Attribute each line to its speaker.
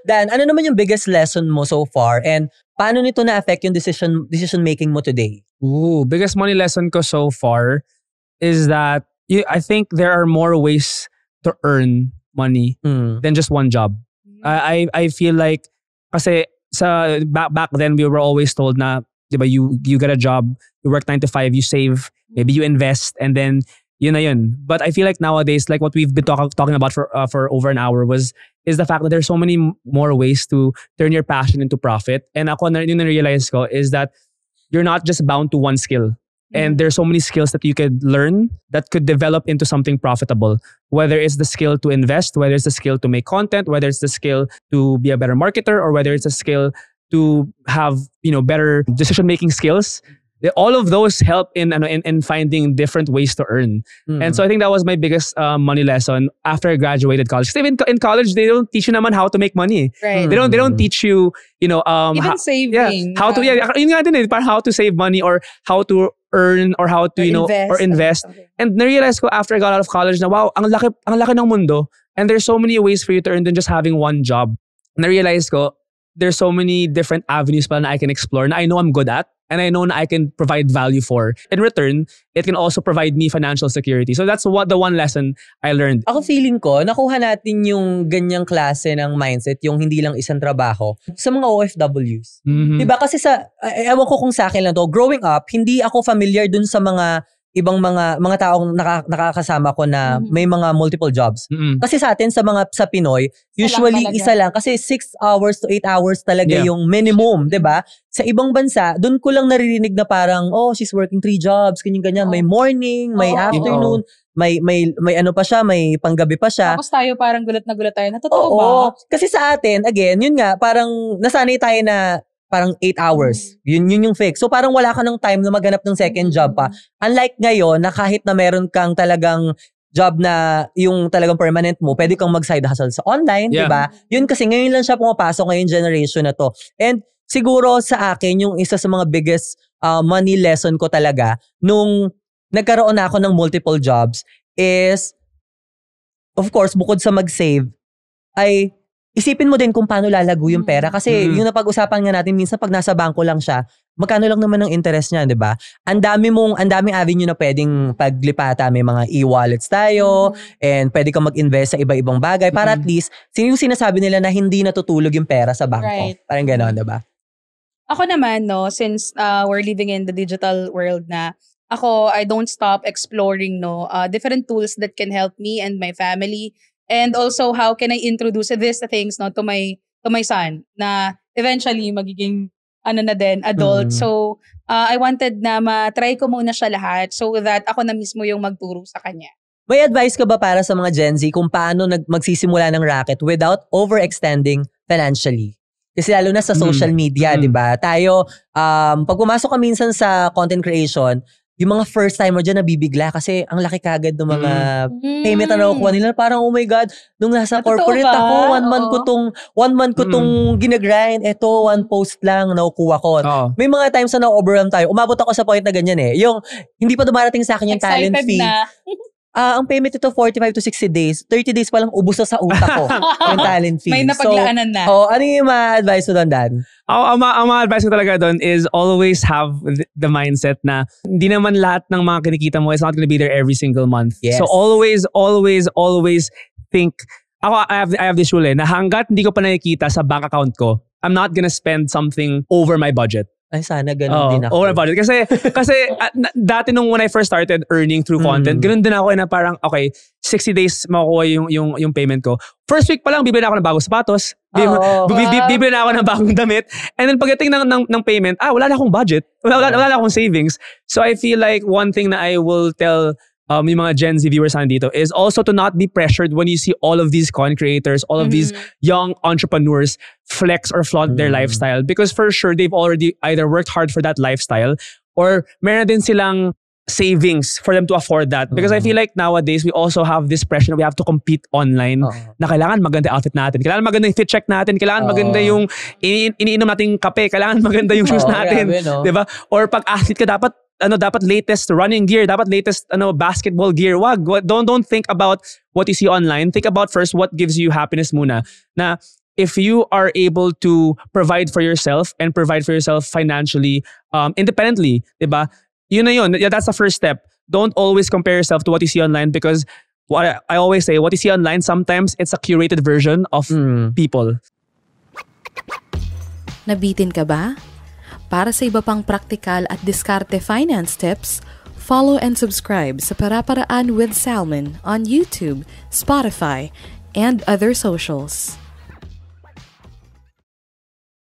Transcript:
Speaker 1: Dan, ano naman yung biggest lesson mo so far and paano nito na-affect yung decision making mo today?
Speaker 2: Biggest money lesson ko so far is that I think there are more ways to earn money than just one job. I feel like kasi back then we were always told na, diba, you get a job, you work 9 to 5, you save, maybe you invest, and then yun na yun. But I feel like nowadays, like what we've been talking about for over an hour is the fact that there's so many more ways to turn your passion into profit. And ako yung na-realize ko is that you're not just bound to one skill. And there's so many skills that you could learn that could develop into something profitable. Whether it's the skill to invest, whether it's the skill to make content, whether it's the skill to be a better marketer, or whether it's a skill to have, better decision-making skills. All of those help in finding different ways to earn. And so I think that was my biggest money lesson after I graduated college. Because in college, they don't teach you naman how to make money.
Speaker 3: Right.
Speaker 2: They don't teach you,
Speaker 3: even saving.
Speaker 2: How to, yun nga din parang how to save money or how to earn or how to, invest. And na-realize ko after I got out of college na, wow, ang laki ng mundo. And there's so many ways for you to earn than just having one job. Na-realize ko, there's so many different avenues pa na I can explore na I know I'm good at. And I know na I can provide value for. In return, it can also provide me financial security. So that's the one lesson I learned.
Speaker 1: Ako feeling ko, nakuha natin yung ganyang klase ng mindset, yung hindi lang isang trabaho, sa mga OFWs. Diba? Kasi ewan ko kung sa akin lang to, growing up, hindi ako familiar dun sa mga ibang mga taong nakakasama ko na may mga multiple jobs. Kasi sa atin, sa Pinoy, usually isa lang. Kasi 6 hours to 8 hours talaga yung minimum, diba? Sa ibang bansa, dun ko lang naririnig na parang, she's working 3 jobs, ganyan. May morning, may afternoon, may ano pa siya, may panggabi pa siya.
Speaker 3: Tapos tayo parang gulat na gulat tayo. Totoo ba?
Speaker 1: Kasi sa atin, again, yun nga, parang nasanay tayo na parang 8 hours. Yun yung fix. So parang wala ka ng time na maghanap ng second job pa. Unlike ngayon, na kahit na meron kang talagang job na yung talagang permanent mo, pwede kang mag-side hustle sa online, diba? Yun kasi ngayon lang siya pumapasok ngayong generation na to. And siguro sa akin, yung isa sa mga biggest money lesson ko talaga, nung nagkaroon na ako ng multiple jobs, is, of course, bukod sa mag-save, ay isipin mo din kung paano lalago yung pera. Kasi yung napag-usapan nga natin, minsan pag nasa bangko lang siya, magkano lang naman ang interest niya, di ba? Ang daming avenue na pwedeng paglipata. May mga e-wallets tayo, and pwede kang mag-invest sa iba-ibang bagay para at least, yung sinasabi nila na hindi natutulog yung pera sa bangko.
Speaker 3: Right.
Speaker 1: Parang gano'n, di ba?
Speaker 3: Ako naman, since we're living in the digital world na, I don't stop exploring, different tools that can help me and my family. And also, how can I introduce these things to my son na eventually magiging adult. So, I wanted na ma-try ko muna siya lahat so that ako na mismo yung magturo sa kanya.
Speaker 1: May advice ka ba para sa mga Gen Z kung paano magsisimula ng racket without overextending financially? Kasi lalo na sa social media, di ba? Tayo, pag pumasok ka minsan sa content creation, yung mga first timer dyan nabibigla kasi ang laki kagad ng mga payment na nakukuha nila. Parang, oh my God, nung nasa corporate ako, 1 month ko tong ginagrind. Eto, 1 post lang nakukuha ko. May mga times na na-overwhelm tayo. Umabot ako sa point na ganyan eh. Yung, hindi pa dumarating sa akin yung talent fee. Ang payment ito 45 to 60 days. 30 days pa lang ubos na sa utak ko yung talent fee.
Speaker 3: May napaglaanan na.
Speaker 1: Ano yung ma-advise mo doon, Dan?
Speaker 2: Ang ma-advise ko talaga doon is always have the mindset na hindi naman lahat ng mga kinikita mo is not gonna be there every single month.
Speaker 1: Yes.
Speaker 2: So always think, I have this rule na hanggat hindi ko pa nakikita sa bank account ko, I'm not gonna spend something over my budget.
Speaker 1: Ay, sana ganun din ako.
Speaker 2: Over budget. Kasi dati nung when I first started earning through content, ganun din ako na parang, okay, 60 days makukuha yung payment ko. First week pa lang, bibili na ako ng bagong sapatos. Bibili na ako ng bagong damit. And then pagdating ng payment, wala na akong budget. Wala na akong savings. So I feel like one thing na I will tell yung mga Gen Z viewers dito is also to not be pressured when you see all of these content creators, all of these young entrepreneurs flex or flaunt their lifestyle, because for sure they've already either worked hard for that lifestyle or meron din silang savings for them to afford that. Because I feel like nowadays we also have this pressure na we have to compete online na kailangan maganda outfit natin, kailangan maganda yung fit check natin, kailangan maganda yung iniinom nating kape, kailangan maganda yung shoes natin, diba? Or pag athlete ka dapat latest running gear, dapat latest basketball gear. Don't think about what you see online. Think about first what gives you happiness muna. Na if you are able to provide for yourself and provide for yourself financially, independently, diba? Yun na yun. That's the first step. Don't always compare yourself to what you see online, because what I always say, what you see online, sometimes it's a curated version of people.
Speaker 4: Nabitin ka ba? Para sa iba pang praktikal at diskarte finance tips, follow and subscribe sa Para-Paraan with Salmon on YouTube, Spotify, and other socials.